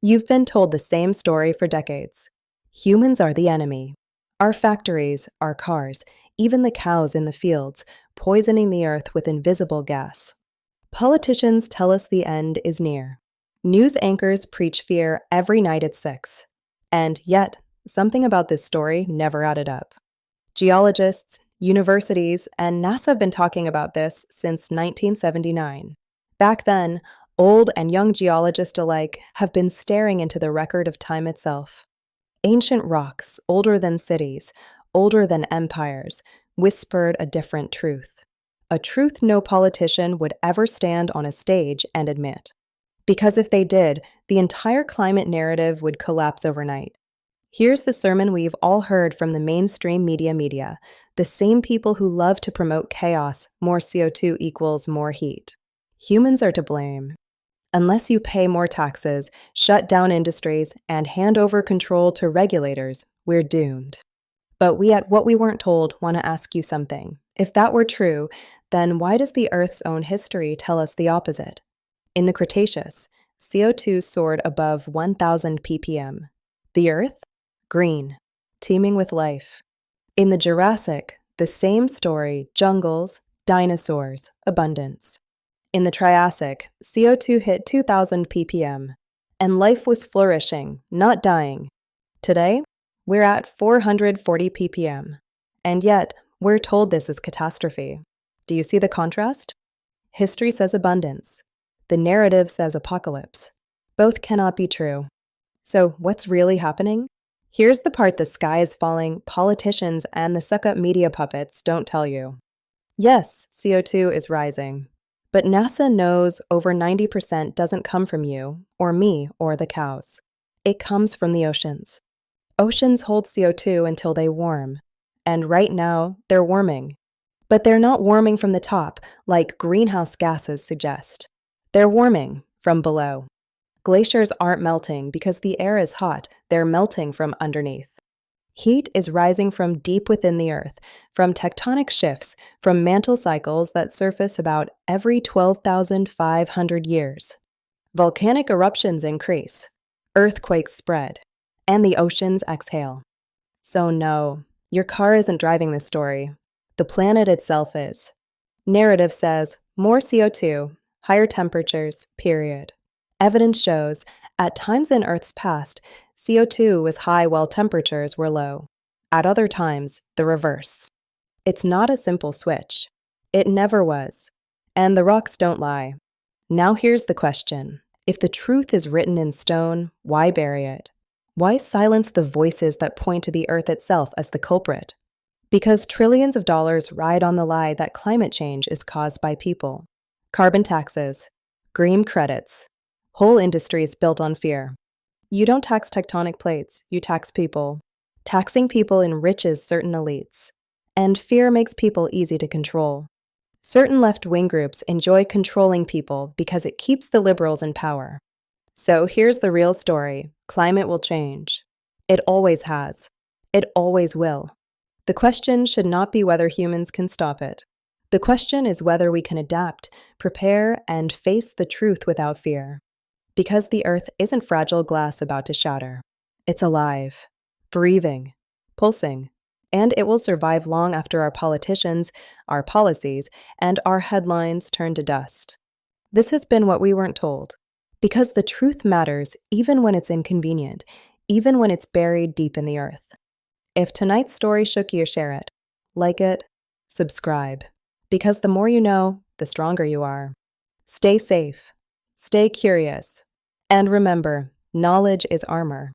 You've been told the same story for decades. Humans are the enemy. Our factories, our cars, even the cows in the fields, poisoning the earth with invisible gas. Politicians tell us the end is near. News anchors preach fear every night at 6. And yet, something about this story never added up. Geologists, universities, and NASA have been talking about this since 1979. Back then, old and young geologists alike have been staring into the record of time itself. Ancient rocks, older than cities, older than empires, whispered a different truth. A truth no politician would ever stand on a stage and admit. Because if they did, the entire climate narrative would collapse overnight. Here's the sermon we've all heard from the mainstream media, the same people who love to promote chaos, more CO₂ equals more heat. Humans are to blame. Unless you pay more taxes, shut down industries, and hand over control to regulators, we're doomed. But we at What We Weren't Told want to ask you something. If that were true, then why does the Earth's own history tell us the opposite? In the Cretaceous, CO₂ soared above 1,000 ppm. The Earth? Green, teeming with life. In the Jurassic, the same story, jungles, dinosaurs, abundance. In the Triassic, CO₂ hit 2,000 ppm, and life was flourishing, not dying. Today, we're at 440 ppm, and yet we're told this is catastrophe. Do you see the contrast? History says abundance. The narrative says apocalypse. Both cannot be true. So what's really happening? Here's the part the sky is falling, politicians and the suck-up media puppets don't tell you. Yes, CO₂ is rising. But NASA knows over 90% doesn't come from you, or me, or the cows. It comes from the oceans. Oceans hold CO₂ until they warm. And right now, they're warming. But they're not warming from the top, like greenhouse gases suggest. They're warming from below. Glaciers aren't melting because the air is hot, they're melting from underneath. Heat is rising from deep within the Earth, from tectonic shifts, from mantle cycles that surface about every 12,500 years. Volcanic eruptions increase, earthquakes spread, and the oceans exhale. So no, your car isn't driving this story. The planet itself is. Narrative says more CO₂, higher temperatures, period. Evidence shows, at times in Earth's past, CO₂ was high while temperatures were low. At other times, the reverse. It's not a simple switch. It never was. And the rocks don't lie. Now here's the question. If the truth is written in stone, why bury it? Why silence the voices that point to the Earth itself as the culprit? Because trillions of dollars ride on the lie that climate change is caused by people. Carbon taxes, green credits, whole industries built on fear. You don't tax tectonic plates, you tax people. Taxing people enriches certain elites. And fear makes people easy to control. Certain left-wing groups enjoy controlling people because it keeps the liberals in power. So here's the real story. Climate will change. It always has. It always will. The question should not be whether humans can stop it. The question is whether we can adapt, prepare, and face the truth without fear. Because the Earth isn't fragile glass about to shatter. It's alive, breathing, pulsing, and it will survive long after our politicians, our policies, and our headlines turn to dust. This has been What We Weren't Told. Because the truth matters even when it's inconvenient, even when it's buried deep in the earth. If tonight's story shook you, share it. Like it, subscribe. Because the more you know, the stronger you are. Stay safe. Stay curious. And remember, knowledge is armor.